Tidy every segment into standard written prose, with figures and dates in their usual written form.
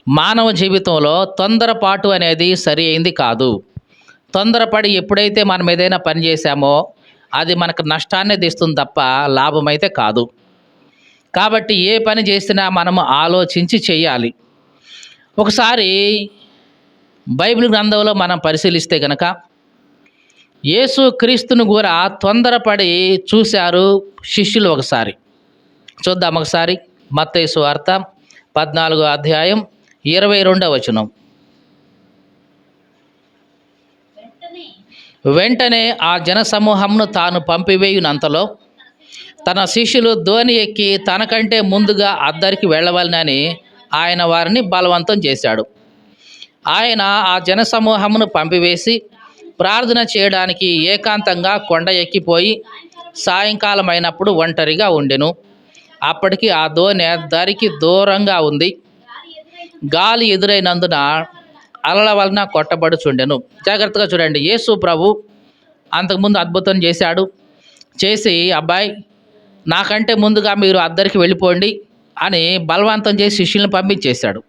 మానవ జీవితంలో తొందరపాటు అనేది సరి అయింది కాదు. తొందరపడి ఎప్పుడైతే మనం ఏదైనా పని చేశామో అది మనకు నష్టాన్నే తెస్తుంది తప్ప లాభమైతే కాదు. కాబట్టి ఏ పని చేసినా మనము ఆలోచించి చేయాలి. ఒకసారి బైబిల్ గ్రంథంలో మనం పరిశీలిస్తే గనక యేసు క్రీస్తును కూడా తొందరపడి చూశారు శిష్యులు ఒకసారి. చూద్దాం ఒకసారి. మత్తయి సువార్త 14వ అధ్యాయం 22వ వచనం. వెంటనే ఆ జనసమూహమును తాను పంపివేయునంతలో తన శిష్యులు దోణి ఎక్కి తనకంటే ముందుగా అద్దరికి వెళ్ళవలెనని ఆయన వారిని బలవంతం చేశాడు. ఆయన ఆ జనసమూహమును పంపివేసి ప్రార్థన చేయడానికి ఏకాంతంగా కొండ ఎక్కిపోయి సాయంకాలం అయినప్పుడు ఒంటరిగా ఉండెను. అప్పటికి ఆ దోణి దరికి దూరంగా ఉంది. గాలి ఎదురైనందున అలల వలన కొట్టబడుచుండెను. జాగ్రత్తగా చూడండి. యేసు ప్రభు అంతకుముందు అద్భుతం చేశాడు. చేసి అబ్బాయి నాకంటే ముందుగా మీరు అద్దరికి వెళ్ళిపోండి అని బలవంతం చేసి శిష్యులను పంపించేశాడు.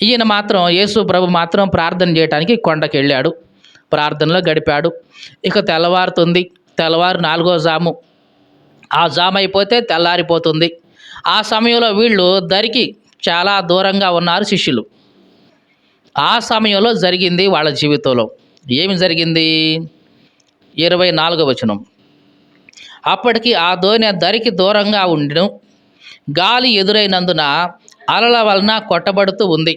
ఈయన మాత్రం యేసు ప్రభు మాత్రం ప్రార్థన చేయడానికి కొండకి వెళ్ళాడు. ప్రార్థనలో గడిపాడు. ఇక తెల్లవారుతుంది. తెల్లవారు 4వ జాము. ఆ జాము అయిపోతే తెల్లారిపోతుంది. ఆ సమయంలో వీళ్ళు దరికి చాలా దూరంగా ఉన్నారు శిష్యులు. ఆ సమయంలో జరిగింది వాళ్ళ జీవితంలో. ఏమి జరిగింది? 24వ వచనం. అప్పటికి ఆ దోణి దరికి దూరంగా ఉండెను. గాలి ఎదురైనందున అలల వలన కొట్టబడుతూ ఉంది.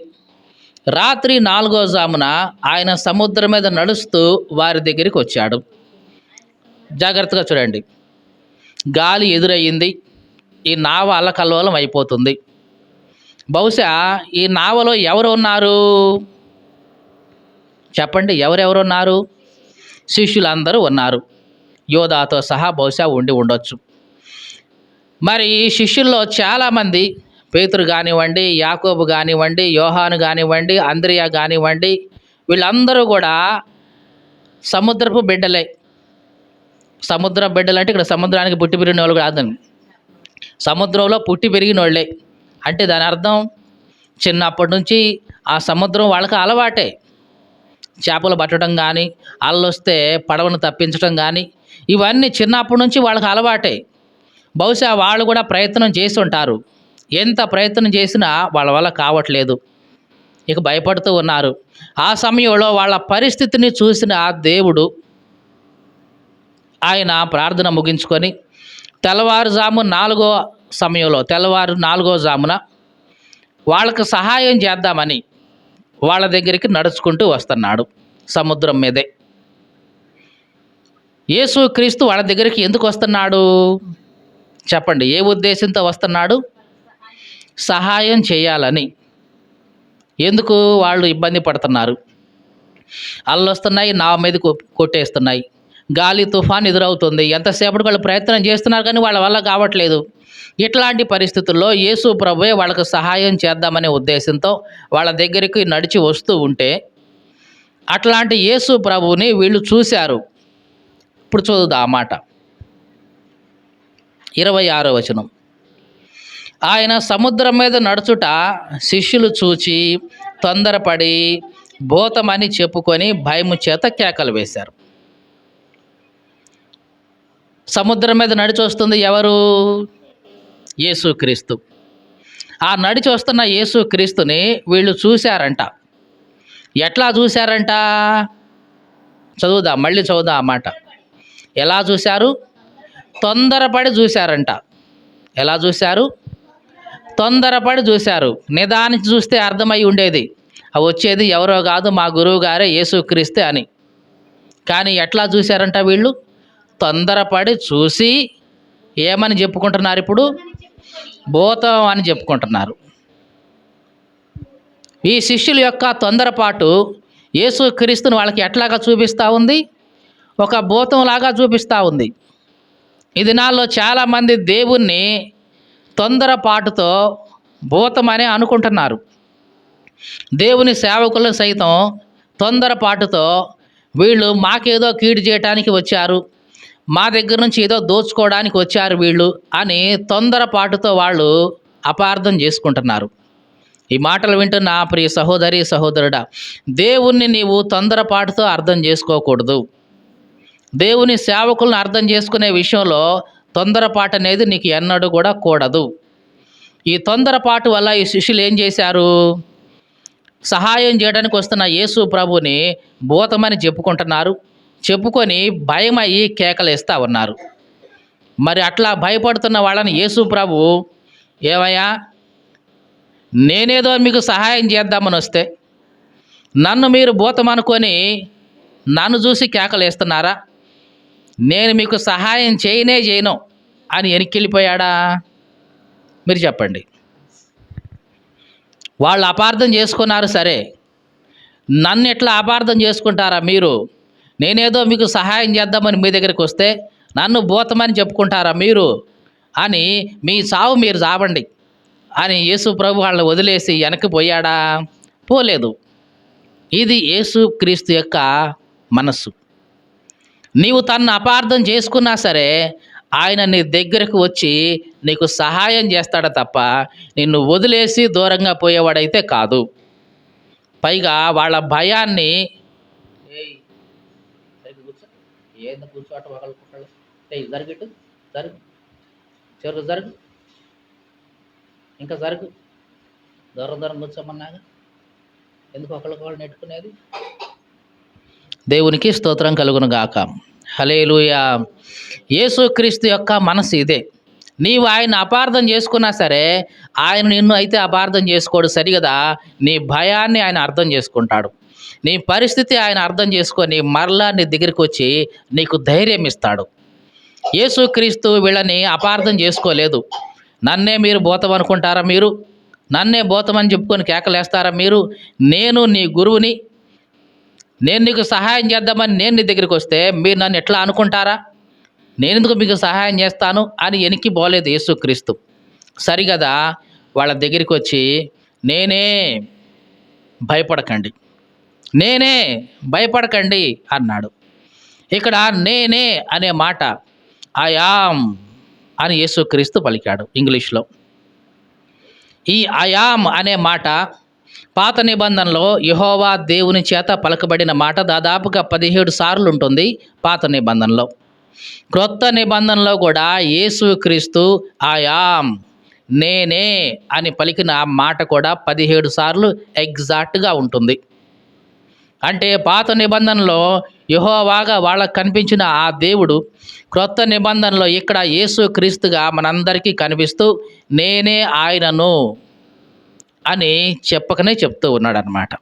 రాత్రి 4వ జామున ఆయన సముద్రం మీద నడుస్తూ వారి దగ్గరికి వచ్చాడు. జాగ్రత్తగా చూడండి. గాలి ఎదురయ్యింది. ఈ నావ అల్లకల్లోలం అయిపోతుంది. బహుశా ఈ నావలో ఎవరు ఉన్నారు చెప్పండి? ఎవరెవరు ఉన్నారు? శిష్యులందరూ ఉన్నారు. యోధాతో సహా బహుశా ఉండి ఉండొచ్చు. మరి ఈ శిష్యుల్లో చాలామంది, పేతురు కానివ్వండి, యాకోబు కానివ్వండి, యోహాను కానివ్వండి, అంద్రియా కానివ్వండి, వీళ్ళందరూ కూడా సముద్రపు బిడ్డలే. సముద్ర బిడ్డలు అంటే ఇక్కడ సముద్రానికి పుట్టి పెరిగిన వాళ్ళు కాదండి. సముద్రంలో పుట్టి పెరిగిన వాళ్ళే. అంటే దాని అర్థం చిన్నప్పటి నుంచి ఆ సముద్రం వాళ్ళకి అలవాటే. చేపలు పట్టడం కానీ, అల్లొస్తే పడవను తప్పించడం కానీ, ఇవన్నీ చిన్నప్పటి నుంచి వాళ్ళకి అలవాటే. బహుశా వాళ్ళు కూడా ప్రయత్నం చేసి ఉంటారు. ఎంత ప్రయత్నం చేసినా వాళ్ళ వల్ల కావట్లేదు. ఇక భయపడుతూ ఉన్నారు. ఆ సమయంలో వాళ్ళ పరిస్థితిని చూసిన దేవుడు ఆయన ప్రార్థన ముగించుకొని తెల్లవారు 4వ జామున వాళ్ళకు సహాయం చేద్దామని వాళ్ళ దగ్గరికి నడుచుకుంటూ వస్తున్నాడు సముద్రం మీదే. యేసు క్రీస్తు వాళ్ళ దగ్గరికి ఎందుకు వస్తున్నాడు చెప్పండి? ఏ ఉద్దేశంతో వస్తున్నాడు? సహాయం చేయాలని. ఎందుకు వాళ్ళు ఇబ్బంది పడుతున్నారు? అల్లొస్తున్నాయి, నావ మీద కొట్టేస్తున్నాయి. గాలి తుఫాన్ ఎదురవుతుంది. ఎంతసేపటికి వాళ్ళు ప్రయత్నం చేస్తున్నారు కానీ వాళ్ళ వల్ల కావట్లేదు. ఇట్లాంటి పరిస్థితుల్లో యేసు ప్రభువే వాళ్ళకు సహాయం చేద్దామనే ఉద్దేశంతో వాళ్ళ దగ్గరికి నడిచి వస్తూ ఉంటే అట్లాంటి యేసు ప్రభువుని వీళ్ళు చూశారు. ఇప్పుడు చూద్దాం ఆ మాట. 26వ వచనం. ఆయన సముద్రం మీద నడుచుట శిష్యులు చూచి తొందరపడి భూతమని చెప్పుకొని భయము చేత కేకలు వేశారు. సముద్రం మీద నడిచి వస్తుంది ఎవరు? యేసుక్రీస్తు. ఆ నడిచి వస్తున్న యేసుక్రీస్తుని వీళ్ళు చూశారంట. ఎట్లా చూశారంట? మళ్ళీ చదువుదాం ఆ మాట. ఎలా చూశారు? తొందరపడి చూశారంట. ఎలా చూశారు? తొందరపడి చూశారు. నిదానించి చూస్తే అర్థమై ఉండేది, వచ్చేది ఎవరో కాదు మా గురువు గారే యేసుక్రీస్తే అని. కానీ ఎట్లా చూశారంట వీళ్ళు? తొందరపడి చూసి ఏమని చెప్పుకుంటున్నారు ఇప్పుడు? భూతం అని చెప్పుకుంటున్నారు. ఈ శిష్యుల యొక్క తొందరపాటు యేసుక్రీస్తుని వాళ్ళకి ఎట్లాగా చూపిస్తూ ఉంది? ఒక భూతంలాగా చూపిస్తూ ఉంది. ఈ దినాల్లో చాలామంది దేవుణ్ణి తొందరపాటుతో భూతమని అనుకుంటున్నారు. దేవుని సేవకులు సైతం తొందరపాటుతో వీళ్ళు మాకేదో కీడు చేయడానికి వచ్చారు, మా దగ్గర నుంచి ఏదో దోచుకోవడానికి వచ్చారు వీళ్ళు అని తొందరపాటుతో వాళ్ళు అపార్థం చేసుకుంటున్నారు. ఈ మాటలు వింటున్న ప్రియ సహోదరి సహోదరుడా, దేవుణ్ణి నీవు తొందరపాటుతో అర్థం చేసుకోకూడదు. దేవుని సేవకులను అర్థం చేసుకునే విషయంలో తొందరపాటు అనేది నీకు ఎన్నడూ కూడా కూడదు. ఈ తొందరపాటు వల్ల ఈ శిష్యులు ఏం చేశారు? సహాయం చేయడానికి వస్తున్న యేసు ప్రభుని భూతమని చెప్పుకుంటున్నారు. చెప్పుకొని భయమయ్యి కేకలేస్తా ఉన్నారు. మరి అట్లా భయపడుతున్న వాళ్ళని యేసు ప్రభు, ఏమయ్యా, నేనేదో మీకు సహాయం చేద్దామని వస్తే నన్ను మీరు భూతం అనుకొని నన్ను చూసి కేకలేస్తున్నారా? నేను మీకు సహాయం చేయను అని వెనక్కి మీరు చెప్పండి. వాళ్ళు అపార్థం చేసుకున్నారు సరే, నన్ను ఎట్లా అపార్థం చేసుకుంటారా మీరు? నేనేదో మీకు సహాయం చేద్దామని మీ దగ్గరికి వస్తే నన్ను భూతమని చెప్పుకుంటారా మీరు? అని మీ చావు మీరు చావండి అని యేసు ప్రభు వాళ్ళని వదిలేసి వెనక్కి పోయాడా? పోలేదు. ఇది యేసు క్రీస్తు యొక్క మనస్సు. నీవు తన్ను అపార్థం చేసుకున్నా సరే ఆయన నీ దగ్గరకు వచ్చి నీకు సహాయం చేస్తాడు తప్ప నిన్ను వదిలేసి దూరంగా పోయేవాడైతే కాదు. పైగా వాళ్ళ భయాన్ని జరుగు ఇంకా జరుగు, దూరం కూర్చోమన్నాగా ఎందుకు ఒకళ్ళు నెట్టుకునేది? దేవునికి స్తోత్రం కలుగును గాక. హల్లెలూయా. యేసుక్రీస్తు యొక్క మనసు ఇదే. నీవు ఆయన అపార్థం చేసుకున్నా సరే ఆయన నిన్ను అయితే అపార్థం చేసుకోడు సరిగదా. నీ భయాన్ని ఆయన అర్థం చేసుకుంటాడు. నీ పరిస్థితి ఆయన అర్థం చేసుకొని మరలా నీ దగ్గరికి వచ్చి నీకు ధైర్యం ఇస్తాడు. యేసుక్రీస్తు వీళ్ళని అపార్థం చేసుకోలేదు. నన్నే మీరు భూతం అనుకుంటారా? మీరు నన్నే భూతమని చెప్పుకొని కేకలేస్తారా మీరు? నేను నీ గురువుని, నేను నీకు సహాయం చేద్దామని నేను నీ దగ్గరికి వస్తే మీరు నన్ను ఎట్లా అనుకుంటారా? నేనెందుకు మీకు సహాయం చేస్తాను అని వెనక్కి పోలేదు యేసుక్రీస్తు. సరిగదా వాళ్ళ దగ్గరికి వచ్చి నేనే భయపడకండి అన్నాడు. ఇక్కడ నేనే అనే మాట ఐ యామ్ అని యేసుక్రీస్తు పలికాడు ఇంగ్లీష్లో. ఈ ఐ యామ్ అనే మాట పాత నిబంధనలో యెహోవా దేవుని చేత పలకబడిన మాట దాదాపుగా 17 సార్లు ఉంటుంది పాత నిబంధనలో. క్రొత్త నిబంధనలో కూడా యేసుక్రీస్తు ఐ యామ్, నేనే అని పలికిన మాట కూడా 17 సార్లు ఎగ్జాక్ట్గా ఉంటుంది. అంటే పాత నిబంధనలో యెహోవాగా వాళ్ళకు కనిపించిన ఆ దేవుడు క్రొత్త నిబంధనలో ఇక్కడ యేసుక్రీస్తుగా మనందరికీ కనిపిస్తూ నేనే ఆయనను అని చెప్పకనే చెప్తూ ఉన్నాడు అన్నమాట.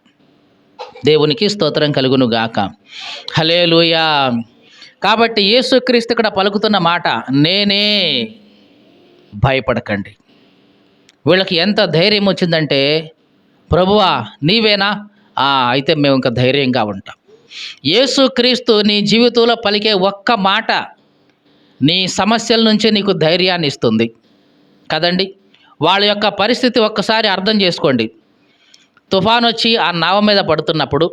దేవునికి స్తోత్రం కలుగును గాక. హల్లెలూయా. కాబట్టి యేసుక్రీస్తు ఇక్కడ పలుకుతున్న మాట నేనే, భయపడకండి. వీళ్ళకి ఎంత ధైర్యం వచ్చిందంటే, ప్రభువా నీవేనా? అయితే మేము ఇంకా ధైర్యంగా ఉంటాం. యేసుక్రీస్తు నీ జీవితంలో పలికే ఒక్క మాట నీ సమస్యల నుంచి నీకు ధైర్యాన్ని ఇస్తుంది కదండి. వాళ్ళ యొక్క పరిస్థితి ఒక్కసారి అర్థం చేసుకోండి. తుఫాను వచ్చి ఆ నావ మీద పడుతున్నప్పుడు,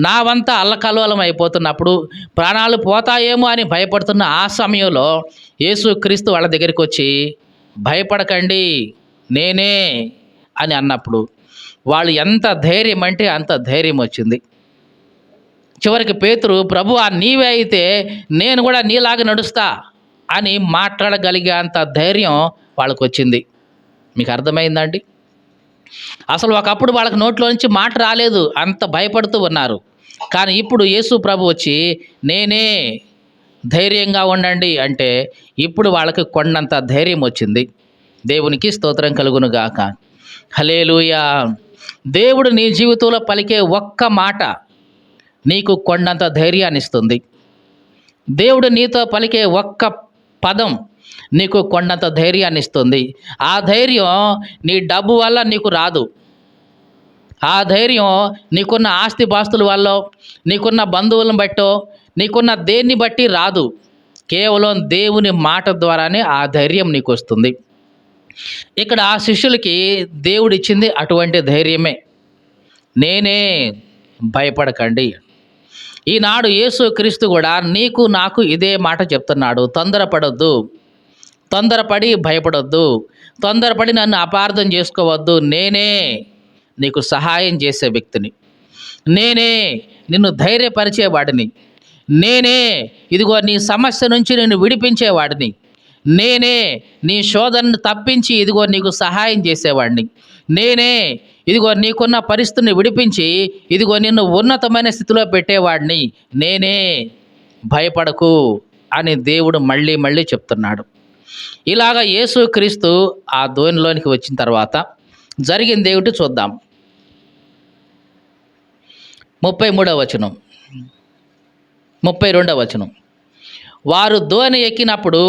నావంతా అల్లకల్లోలం అయిపోతున్నప్పుడు, ప్రాణాలు పోతాయేమో అని భయపడుతున్న ఆ సమయంలో యేసుక్రీస్తు వాళ్ళ దగ్గరికి వచ్చి భయపడకండి నేనే అని అన్నప్పుడు వాళ్ళు ఎంత ధైర్యం అంటే అంత ధైర్యం వచ్చింది. చివరికి పేతురు, ప్రభువా నీవే అయితే నేను కూడా నీలాగా నడుస్తా అని మాట్లాడగలిగే అంత ధైర్యం వాళ్ళకు వచ్చింది. మీకు అర్థమైందండి? అసలు ఒకప్పుడు వాళ్ళకి నోట్లో నుంచి మాట రాలేదు, అంత భయపడుతూ ఉన్నారు. కానీ ఇప్పుడు యేసు ప్రభు వచ్చి నేనే, ధైర్యంగా ఉండండి అంటే ఇప్పుడు వాళ్ళకి కొండంత ధైర్యం వచ్చింది. దేవునికి స్తోత్రం కలుగును గాక. హల్లెలూయా. దేవుడు నీ జీవితంలో పలికే ఒక్క మాట నీకు కొండంత ధైర్యాన్ని ఇస్తుంది. దేవుడు నీతో పలికే ఒక్క పదం నీకు కొండంత ధైర్యాన్ని ఇస్తుంది. ఆ ధైర్యం నీ డబ్బు వల్ల నీకు రాదు. ఆ ధైర్యం నీకున్న ఆస్తిపాస్తుల వల్ల, నీకున్న బంధువులను బట్టో, నీకున్న దేన్ని బట్టి రాదు. కేవలం దేవుని మాట ద్వారానే ఆ ధైర్యం నీకు వస్తుంది. ఇక్కడ ఆ శిష్యులకి దేవుడిచ్చింది అటువంటి ధైర్యమే. నేనే, భయపడకండి. ఈనాడు యేసుక్రీస్తు కూడా నీకు నాకు ఇదే మాట చెప్తున్నాడు. తొందరపడొద్దు, తొందరపడి భయపడొద్దు, తొందరపడి నన్ను అపార్థం చేసుకోవద్దు. నేనే నీకు సహాయం చేసే వ్యక్తిని, నేనే నిన్ను ధైర్యపరిచేవాడిని, నేనే ఇదిగో నీ సమస్య నుంచి నిన్ను విడిపించేవాడిని, నేనే నీ శోధనను తప్పించి ఇదిగో నీకు సహాయం చేసేవాడిని, నేనే ఇదిగో నీకున్న పరిస్థితిని విడిపించి ఇదిగో నిన్ను ఉన్నతమైన స్థితిలో పెట్టేవాడిని, నేనే, భయపడకు అని దేవుడు మళ్ళీ మళ్ళీ చెప్తున్నాడు. ఇలాగ యేసుక్రీస్తు ఆ ధోనిలోనికి వచ్చిన తర్వాత జరిగింది ఏమిటి చూద్దాం. 33వ వచనం, 32వ వచనం. వారు ధోని ఎక్కినప్పుడు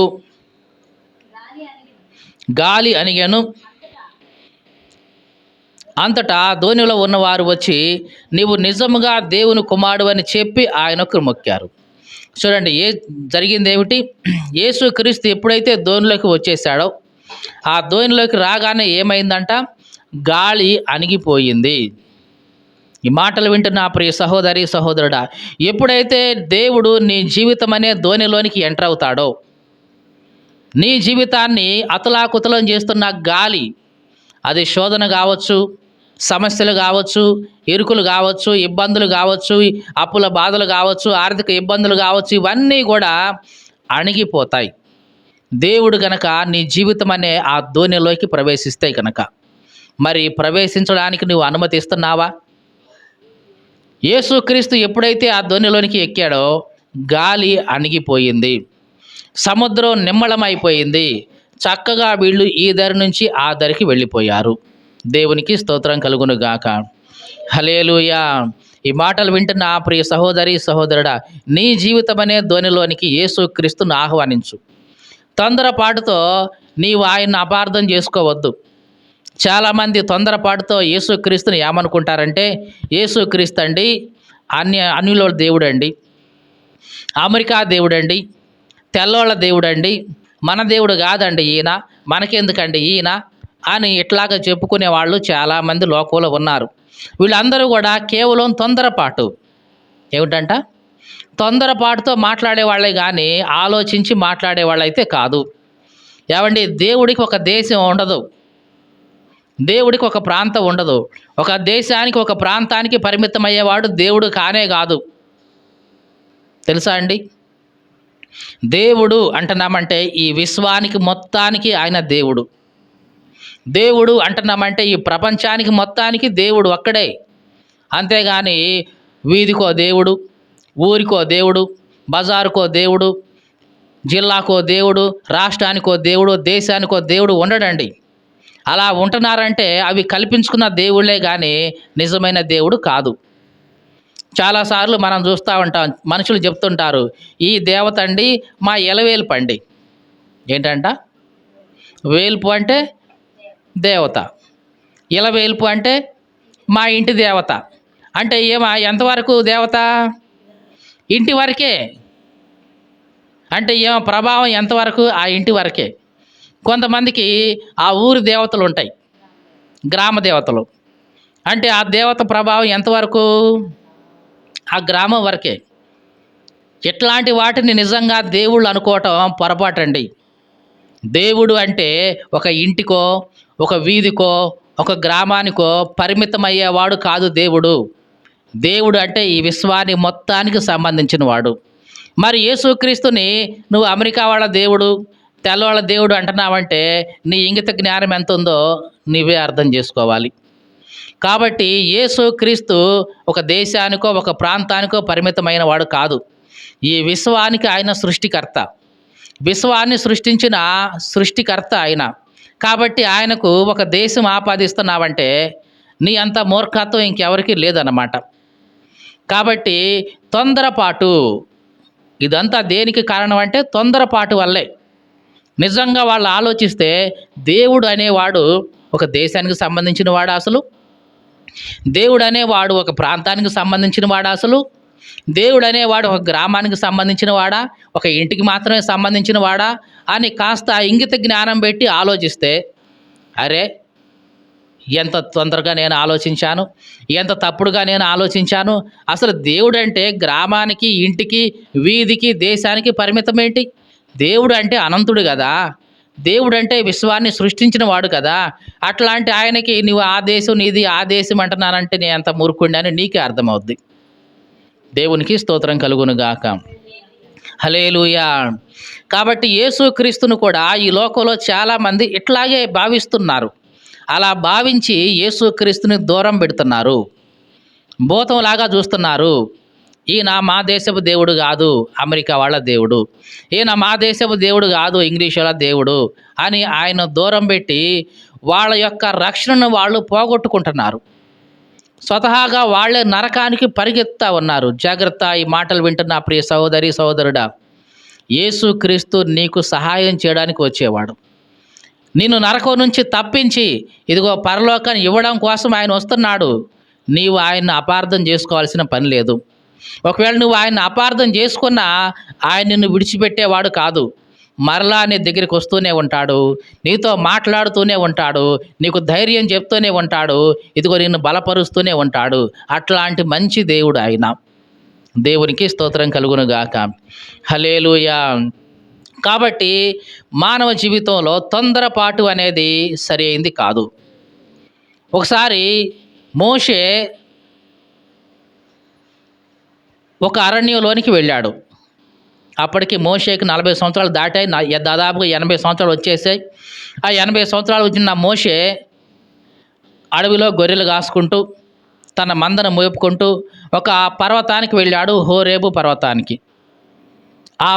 గాలి అణిగెను. అంతటా ధోనిలో ఉన్నవారు వచ్చి నీవు నిజముగా దేవుని కుమారుడు అని చెప్పి ఆయనకు మొక్కారు. చూడండి, జరిగింది ఏమిటి? యేసుక్రీస్తు ఎప్పుడైతే ధోనిలోకి వచ్చేసాడో ఆ ధోనిలోకి రాగానే ఏమైందంట? గాలి అణిగిపోయింది. ఈ మాటలు వింటున్న ప్రియ సహోదరి సహోదరుడా, ఎప్పుడైతే దేవుడు నీ జీవితం అనే ధోనిలోనికి ఎంటర్ అవుతాడో, నీ జీవితాన్ని అతలాకుతలం చేస్తున్న గాలి, అది శోధన కావచ్చు, సమస్యలు కావచ్చు, ఇరుకులు కావచ్చు, ఇబ్బందులు కావచ్చు, అప్పుల బాధలు కావచ్చు, ఆర్థిక ఇబ్బందులు కావచ్చు, ఇవన్నీ కూడా అణిగిపోతాయి దేవుడు గనక నీ జీవితం అనే ఆ ధోనిలోకి ప్రవేశిస్తే కనుక. మరి ప్రవేశించడానికి నువ్వు అనుమతిస్తున్నావా? యేసుక్రీస్తు ఎప్పుడైతే ఆ ధోనిలోనికి ఎక్కాడో గాలి అణిగిపోయింది, సముద్రం నిమ్మళమైపోయింది, చక్కగా వీళ్ళు ఈ దరి నుంచి ఆ దరికి వెళ్ళిపోయారు. దేవునికి స్తోత్రం కలుగును గాక. హల్లెలూయా. ఈ మాటలు వింటున్న ఆ ప్రియ సహోదరి సహోదరుడా, నీ జీవితం అనే ధోనిలోనికి యేసుక్రీస్తును ఆహ్వానించు. తొందరపాటుతో నీవు ఆయన్ని అపార్థం చేసుకోవద్దు. చాలామంది తొందరపాటుతో యేసుక్రీస్తుని ఏమనుకుంటారంటే, యేసుక్రీస్తు అండి అన్యుల దేవుడండి, అమెరికా దేవుడండి, తెల్లోళ్ళ దేవుడండి, మన దేవుడు కాదండి ఈయన, మనకెందుకండి ఈయన అని ఇట్లాగా చెప్పుకునే వాళ్ళు చాలామంది లోకంలో ఉన్నారు. వీళ్ళందరూ కూడా కేవలం తొందరపాటు, ఏమిటంట, తొందరపాటుతో మాట్లాడే వాళ్ళే కానీ ఆలోచించి మాట్లాడే వాళ్ళైతే కాదు. ఏమండి, దేవుడికి ఒక దేశం ఉండదు, దేవుడికి ఒక ప్రాంతం ఉండదు. ఒక దేశానికి ఒక ప్రాంతానికి పరిమితమయ్యేవాడు దేవుడు కానే కాదు. తెలుసా అండి? దేవుడు అంటున్నామంటే ఈ విశ్వానికి మొత్తానికి ఆయన దేవుడు. దేవుడు అంటున్నామంటే ఈ ప్రపంచానికి మొత్తానికి దేవుడు ఒక్కడే. అంతేగాని వీధికో దేవుడు, ఊరికో దేవుడు, బజారుకో దేవుడు, జిల్లాకో దేవుడు, రాష్ట్రానికో దేవుడు, దేశానికో దేవుడు ఉండడండి. అలా ఉంటున్నారంటే అవి కల్పించుకున్న దేవుళ్ళే కానీ నిజమైన దేవుడు కాదు. చాలాసార్లు మనం చూస్తూ ఉంటాం, మనుషులు చెప్తుంటారు, ఈ దేవత అండి మా ఎలవేల్పు అండి. ఏంటంట? వేల్పు అంటే దేవత, ఇలవేల్పు అంటే మా ఇంటి దేవత. అంటే ఎంతవరకు దేవత? ఇంటి వరకే. అంటే ప్రభావం ఎంతవరకు? ఆ ఇంటి వరకే. కొంతమందికి ఆ ఊరి దేవతలు ఉంటాయి, గ్రామ దేవతలు. అంటే ఆ దేవత ప్రభావం ఎంతవరకు? ఆ గ్రామం వరకే. ఇట్లాంటి వాటిని నిజంగా దేవుళ్ళు అనుకోవటం పొరపాటండి. దేవుడు అంటే ఒక ఇంటికో, ఒక వీధికో, ఒక గ్రామానికో పరిమితమయ్యేవాడు కాదు దేవుడు. దేవుడు అంటే ఈ విశ్వాన్ని మొత్తానికి సంబంధించిన వాడు. మరి యేసుక్రీస్తుని నువ్వు అమెరికా వాళ్ళ దేవుడు, తెల్లవాళ్ళ దేవుడు అంటున్నావంటే నీ ఇంగిత జ్ఞానం ఎంత ఉందో నీవే అర్థం చేసుకోవాలి. కాబట్టి యేసుక్రీస్తు ఒక దేశానికో ఒక ప్రాంతానికో పరిమితమైన వాడు కాదు. ఈ విశ్వానికి ఆయన సృష్టికర్త, విశ్వాన్ని సృష్టించిన సృష్టికర్త ఆయన. కాబట్టి ఆయనకు ఒక దేశం ఆపాదిస్తున్నావంటే నీ అంత మూర్ఖత్వం ఇంకెవరికి లేదన్నమాట. కాబట్టి తొందరపాటు, ఇదంతా దేనికి కారణం అంటే తొందరపాటు వల్లే. నిజంగా వాళ్ళు ఆలోచిస్తే దేవుడు అనేవాడు ఒక దేశానికి సంబంధించిన వాడా? అసలు దేవుడు అనేవాడు ఒక ప్రాంతానికి సంబంధించిన వాడా? అసలు దేవుడు అనేవాడు ఒక గ్రామానికి సంబంధించిన వాడా, ఒక ఇంటికి మాత్రమే సంబంధించిన వాడా అని కాస్త ఇంగిత జ్ఞానం పెట్టి ఆలోచిస్తే, అరే ఎంత తొందరగా నేను ఆలోచించాను, ఎంత తప్పుడుగా నేను ఆలోచించాను. అసలు దేవుడు అంటే గ్రామానికి, ఇంటికి, వీధికి, దేశానికి పరిమితం ఏంటి? దేవుడు అంటే అనంతుడు కదా. దేవుడు అంటే విశ్వాన్ని సృష్టించిన వాడు కదా. అట్లాంటి ఆయనకి నువ్వు ఆ దేశం నీది, ఆ దేశం అంటున్నానంటే నేను ఎంత మూర్ఖుడిని అని నీకే అర్థమవుద్ది. దేవునికి స్తోత్రం కలుగును గాక. హల్లెలూయా. కాబట్టి యేసుక్రీస్తును కూడా ఈ లోకంలో చాలామంది ఇట్లాగే భావిస్తున్నారు. అలా భావించి యేసుక్రీస్తుని దూరం పెడుతున్నారు. భూతంలాగా చూస్తున్నారు. ఈయన మా దేశపు దేవుడు కాదు, అమెరికా వాళ్ళ దేవుడు. ఈయన మా దేశపు దేవుడు కాదు, ఇంగ్లీష్ వాళ్ళ దేవుడు అని ఆయన దూరం పెట్టి వాళ్ళ యొక్క రక్షణను వాళ్ళు పోగొట్టుకుంటున్నారు. స్వతహాగా వాళ్ళే నరకానికి పరిగెత్తా ఉన్నారు. జాగ్రత్త, ఈ మాటలు వింటున్న ప్రియ సహోదరి సహోదరుడా, యేసుక్రీస్తు నీకు సహాయం చేయడానికి వచ్చేవాడు. నిన్ను నరకం నుంచి తప్పించి ఇదిగో పరలోకాన్ని ఇవ్వడం కోసం ఆయన వస్తున్నాడు. నీవు ఆయన్ని అపార్థం చేసుకోవాల్సిన పని లేదు. ఒకవేళ నువ్వు ఆయన్ని అపార్థం చేసుకున్నా ఆయన నిన్ను విడిచిపెట్టేవాడు కాదు. మరలా నీ దగ్గరికి వస్తూనే ఉంటాడు, నీతో మాట్లాడుతూనే ఉంటాడు, నీకు ధైర్యం చెప్తూనే ఉంటాడు, ఇదిగో నిన్ను బలపరుస్తూనే ఉంటాడు. అట్లాంటి మంచి దేవుడు ఆయన. దేవునికి స్తోత్రం కలుగును గాక. హల్లెలూయా. కాబట్టి మానవ జీవితంలో తొందరపాటు అనేది సరైంది కాదు. ఒకసారి మోషే ఒక అరణ్యంలోనికి వెళ్ళాడు. అప్పటికి మోషేకి 40 సంవత్సరాలు దాటాయి. దాదాపుగా 80 సంవత్సరాలు వచ్చేసాయి. ఆ 80 సంవత్సరాలు వచ్చిన మోషే అడవిలో గొర్రెలు కాసుకుంటూ తన మందను మోపుకుంటూ ఒక పర్వతానికి వెళ్ళాడు, హోరేబు పర్వతానికి. ఆ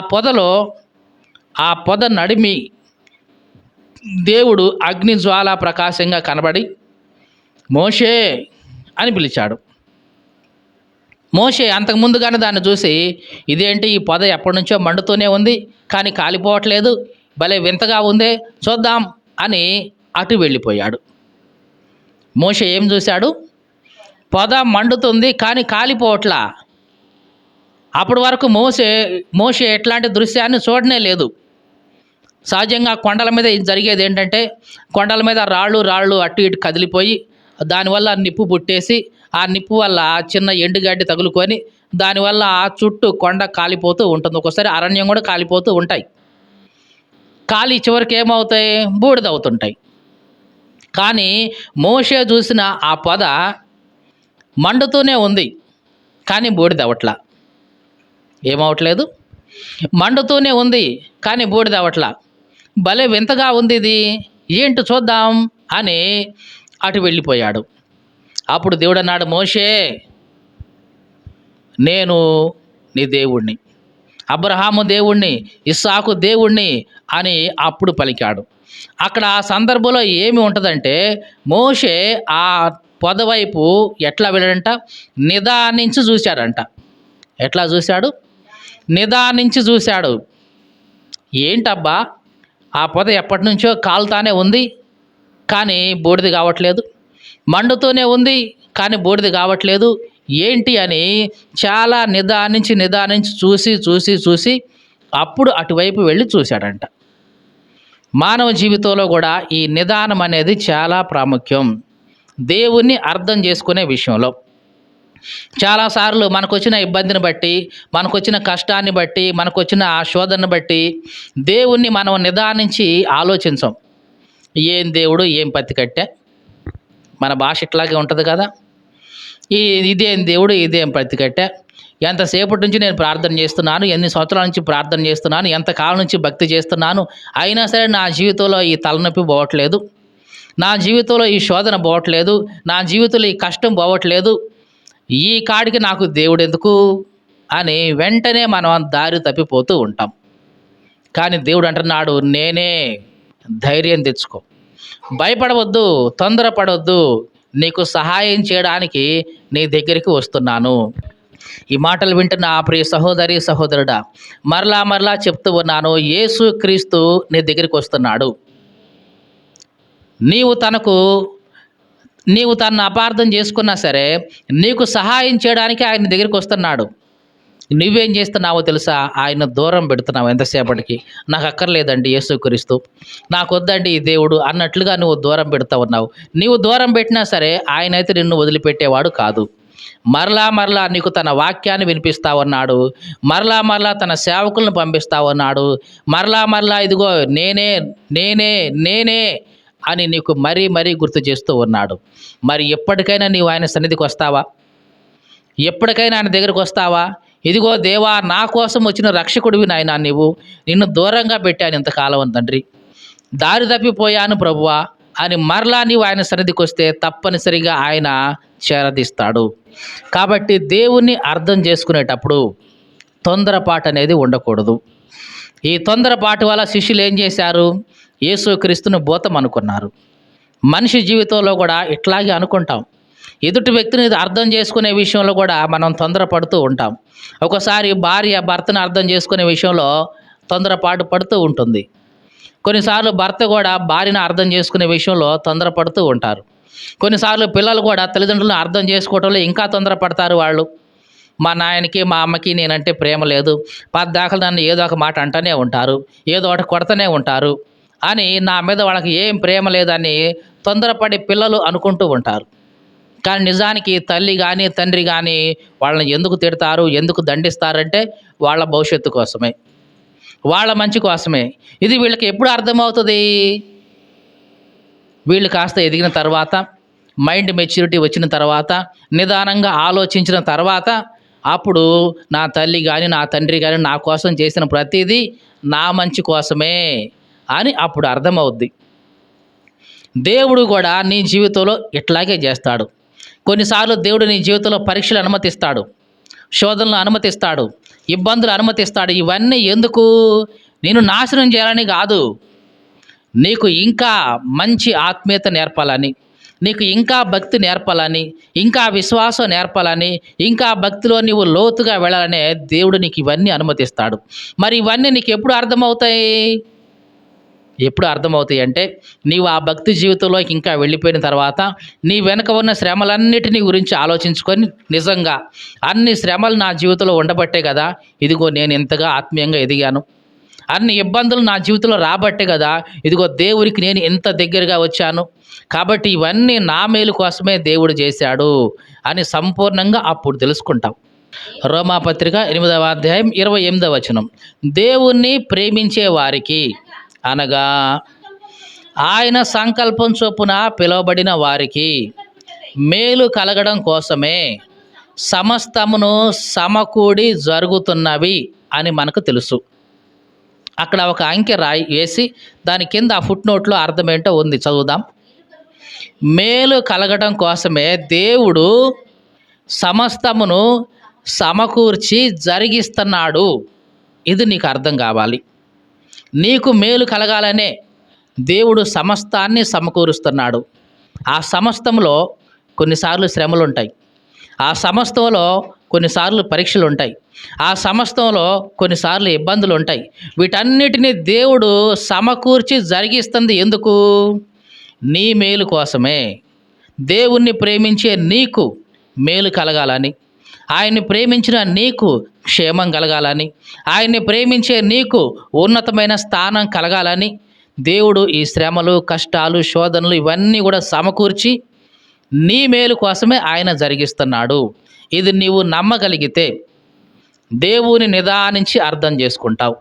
పొద నడిమి దేవుడు అగ్ని జ్వాల ప్రకాశంగా కనబడి మోషే అని పిలిచాడు. మోషే అంతకుముందుగానే దాన్ని చూసి, ఇదేంటి ఈ పొద ఎప్పటి నుంచో మండుతూనే ఉంది కానీ కాలిపోవట్లేదు, భలే వింతగా ఉందే, చూద్దాం అని అటు వెళ్ళిపోయాడు. మోషే ఏం చూశాడు? పొద మండుతుంది కానీ కాలిపోవట్లా. అప్పటి వరకు మోషే ఎట్లాంటి దృశ్యాన్ని చూడనే లేదు. సహజంగా కొండల మీద జరిగేది ఏంటంటే, కొండల మీద రాళ్ళు అటు ఇటు కదిలిపోయి దానివల్ల నిప్పు పుట్టేసి, ఆ నిప్పు వల్ల చిన్న ఎండుగడ్డి తగులుకొని దానివల్ల ఆ చుట్టూ కొండ కాలిపోతూ ఉంటుంది. ఒక్కోసారి అరణ్యం కూడా కాలిపోతూ ఉంటాయి. కాలి చివరికి ఏమవుతాయి? బూడిదవుతుంటాయి. కానీ మోషే చూసిన ఆ పొద మండుతూనే ఉంది కానీ బూడిదవట్లా. ఏమవట్లేదు? మండుతూనే ఉంది కానీ బూడిదవట్లా. భలే వింతగా ఉంది ఇది, ఏంటి చూద్దాం అని అటు వెళ్ళిపోయాడు. అప్పుడు దేవుడు అన్నాడు, మోషే నేను నీ దేవుణ్ణి, అబ్రహాము దేవుణ్ణి, ఇస్సాకు దేవుణ్ణి అని అప్పుడు పలికాడు. అక్కడ ఆ సందర్భంలో ఏమి ఉంటుందంటే, మోషే ఆ పొదవైపు ఎట్లా వెళ్ళాడంట? నిదానించి చూశాడంట. ఎట్లా చూశాడు? నిదానించి చూశాడు. ఏంటబ్బా, ఆ పొద ఎప్పటి నుంచో కాలుతానే ఉంది కానీ బూడిద కావట్లేదు, మండుతూనే ఉంది కానీ బూడిద కావట్లేదు, ఏంటి అని చాలా నిదానించి చూసి అప్పుడు అటువైపు వెళ్ళి చూశాడంట. మానవ జీవితంలో కూడా ఈ నిదానం అనేది చాలా ప్రాముఖ్యం. దేవుణ్ణి అర్థం చేసుకునే విషయంలో చాలాసార్లు మనకొచ్చిన ఇబ్బందిని బట్టి, మనకొచ్చిన కష్టాన్ని బట్టి, మనకొచ్చిన ఆ శోధనను బట్టి దేవుణ్ణి మనం నిదానించి ఆలోచించం. ఏం దేవుడు, ఏం పత్తి కట్టె, మన భాష ఇట్లాగే ఉంటుంది కదా. ఇదేం దేవుడు, ఇదేం పత్తి కట్టె, ఎంతసేపటి నుంచి నేను ప్రార్థన చేస్తున్నాను, ఎన్ని సంవత్సరాల నుంచి ప్రార్థన చేస్తున్నాను, ఎంతకాలం నుంచి భక్తి చేస్తున్నాను, అయినా సరే నా జీవితంలో ఈ తలనొప్పి పోవట్లేదు, నా జీవితంలో ఈ శోధన పోవట్లేదు, నా జీవితంలో ఈ కష్టం పోవట్లేదు, ఈ కాడికి నాకు దేవుడు ఎందుకు అని వెంటనే మనం దారి తప్పిపోతూ ఉంటాం. కానీ దేవుడు అంటున్నాడు, నేనే, ధైర్యం తెచ్చుకో, భయపడవద్దు, తొందరపడవద్దు, నీకు సహాయం చేయడానికి నీ దగ్గరికి వస్తున్నాను. ఈ మాటలు వింటున్న ఆ ప్రియ సహోదరి సహోదరుడా, మరలా చెప్తూ ఉన్నాను, యేసుక్రీస్తు నీ దగ్గరికి వస్తున్నాడు. నీవు తనను అపార్థం చేసుకున్నా సరే నీకు సహాయం చేయడానికి ఆయన దగ్గరికి వస్తున్నాడు. నువ్వేం చేస్తున్నావో తెలుసా? ఆయన దూరం పెడుతున్నావు ఎంతసేపటికి. నాకు అక్కర్లేదండి యేసుక్రీస్తు, నాకు వద్దండి ఈ దేవుడు అన్నట్లుగా నువ్వు దూరం పెడతా ఉన్నావు. నీవు దూరం పెట్టినా సరే ఆయన అయితే నిన్ను వదిలిపెట్టేవాడు కాదు. మరలా మరలా నీకు తన వాక్యాన్ని వినిపిస్తా ఉన్నాడు. మరలా మరలా తన సేవకులను పంపిస్తా ఉన్నాడు. మరలా మరలా ఇదిగో నేనే నేనే నేనే అని నీకు మరీ మరీ గుర్తు చేస్తూ ఉన్నాడు. మరి ఎప్పటికైనా నీవు ఆయన సన్నిధికి వస్తావా? ఎప్పటికైనా ఆయన దగ్గరికి వస్తావా? ఇదిగో దేవా, నా కోసం వచ్చిన రక్షకుడివి నాయనా, నీవు నిన్ను దూరంగా పెట్టాను ఇంతకాలం తండ్రి, దారి తప్పిపోయాను ప్రభువా అని మరలా నీవు ఆయన సన్నిధికి వస్తే తప్పనిసరిగా ఆయన చేరదీస్తాడు. కాబట్టి దేవుణ్ణి అర్థం చేసుకునేటప్పుడు తొందరపాటు అనేది ఉండకూడదు. ఈ తొందరపాటు వల్ల శిష్యులు ఏం చేశారు? యేసుక్రీస్తును భూతం అనుకున్నారు. మనిషి జీవితంలో కూడా ఇట్లాగే అనుకుంటాం. ఎదుటి వ్యక్తిని అర్థం చేసుకునే విషయంలో కూడా మనం తొందరపడుతూ ఉంటాం. ఒకసారి భార్య భర్తను అర్థం చేసుకునే విషయంలో తొందరపాటు పడుతూ ఉంటుంది. కొన్నిసార్లు భర్త కూడా భార్యను అర్థం చేసుకునే విషయంలో తొందరపడుతూ ఉంటారు. కొన్నిసార్లు పిల్లలు కూడా తల్లిదండ్రులను అర్థం చేసుకోవడంలో ఇంకా తొందరపడతారు. వాళ్ళు, మా నాయనకి మా అమ్మకి నేనంటే ప్రేమ లేదు, పద్దాకలు నన్ను ఏదో ఒక మాట అంటూనే ఉంటారు, ఏదో ఒకటి కొడతనే ఉంటారు అని, నా మీద వాళ్ళకి ఏం ప్రేమ లేదని తొందరపడి పిల్లలు అనుకుంటూ ఉంటారు. కానీ నిజానికి తల్లి కానీ తండ్రి కానీ వాళ్ళని ఎందుకు తిడతారు, ఎందుకు దండిస్తారంటే వాళ్ళ భవిష్యత్తు కోసమే, వాళ్ళ మంచి కోసమే. ఇది వీళ్ళకి ఎప్పుడు అర్థమవుతుంది? వీళ్ళు కాస్త ఎదిగిన తర్వాత, మైండ్ మెచ్యూరిటీ వచ్చిన తర్వాత, నిదానంగా ఆలోచించిన తర్వాత, అప్పుడు నా తల్లి కానీ నా తండ్రి కానీ నా కోసం చేసిన ప్రతిదీ నా మంచి కోసమే అని అప్పుడు అర్థమవుద్ది. దేవుడు కూడా నీ జీవితంలో ఇట్లాగే చేస్తాడు. కొన్నిసార్లు దేవుడు నీ జీవితంలో పరీక్షలు అనుమతిస్తాడు, శోధనలు అనుమతిస్తాడు, ఇబ్బందులు అనుమతిస్తాడు. ఇవన్నీ ఎందుకు? నేను నాశనం చేయాలని కాదు, నీకు ఇంకా మంచి ఆత్మీయత నేర్పాలని, నీకు ఇంకా భక్తి నేర్పాలని, ఇంకా విశ్వాసం నేర్పాలని, ఇంకా భక్తిలో నీవు లోతుగా వెళ్ళాలనే దేవుడు నీకు ఇవన్నీ అనుమతిస్తాడు. మరి ఇవన్నీ నీకు ఎప్పుడు అర్థమవుతాయి? ఎప్పుడు అర్థమవుతాయి అంటే, నీవు ఆ భక్తి జీవితంలోకి ఇంకా వెళ్ళిపోయిన తర్వాత, నీ వెనక ఉన్న శ్రమలన్నిటినీ గురించి ఆలోచించుకొని, నిజంగా అన్ని శ్రమలు నా జీవితంలో ఉండబట్టే కదా ఇదిగో నేను ఇంతగా ఆత్మీయంగా ఎదిగాను, అన్ని ఇబ్బందులు నా జీవితంలో రాబట్టే కదా ఇదిగో దేవునికి నేను ఎంత దగ్గరగా వచ్చాను, కాబట్టి ఇవన్నీ నా మేలు కోసమే దేవుడు చేశాడు అని సంపూర్ణంగా అప్పుడు తెలుసుకుంటాం. రోమాపత్రిక 8వ అధ్యాయం 28వ వచనం, దేవుణ్ణి ప్రేమించే వారికి అనగా ఆయన సంకల్పం చొప్పున పిలువబడిన వారికి మేలు కలగడం కోసమే సమస్తమును సమకూడి జరుగుతున్నవి అని మనకు తెలుసు. అక్కడ ఒక అంకె వేసి దాని కింద ఆ ఫుట్ నోట్లో అర్థం ఏంటో ఉంది, చదువుదాం. మేలు కలగడం కోసమే దేవుడు సమస్తమును సమకూర్చి జరిగిస్తున్నాడు. ఇది నీకు అర్థం కావాలి. నీకు మేలు కలగాలనే దేవుడు సమస్తాన్ని సమకూరుస్తున్నాడు. ఆ సమస్తంలో కొన్నిసార్లు శ్రమలు ఉంటాయి, ఆ సమస్తంలో కొన్నిసార్లు పరీక్షలు ఉంటాయి, ఆ సమస్తంలో కొన్నిసార్లు ఇబ్బందులు ఉంటాయి. వీటన్నిటినీ దేవుడు సమకూర్చి జరిగిస్తుంది ఎందుకు? నీ మేలు కోసమే. దేవుణ్ణి ప్రేమించే నీకు మేలు కలగాలని, ఆయన్ని ప్రేమించిన నీకు క్షేమం కలగాలని, ఆయన్ని ప్రేమించే నీకు ఉన్నతమైన స్థానం కలగాలని దేవుడు ఈ శ్రమలు, కష్టాలు, శోధనలు ఇవన్నీ కూడా సమకూర్చి నీ మేలు కోసమే ఆయన జరిగిస్తున్నాడు. ఇది నీవు నమ్మగలిగితే దేవుని నిదానించి అర్థం చేసుకుంటావు.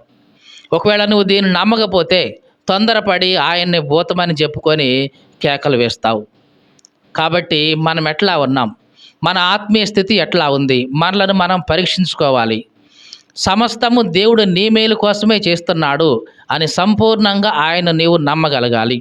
ఒకవేళ నువ్వు దీన్ని నమ్మకపోతే తొందరపడి ఆయన్ని భూతమని చెప్పుకొని కేకలు వేస్తావు. కాబట్టి మనం ఎట్లా ఉన్నాం, మన ఆత్మీయ స్థితి ఎట్లా ఉంది, మనలను మనం పరీక్షించుకోవాలి. సమస్తము దేవుడు నీ మేలు కోసమే చేస్తున్నాడు అని సంపూర్ణంగా ఆయన నీవు నమ్మగలగాలి.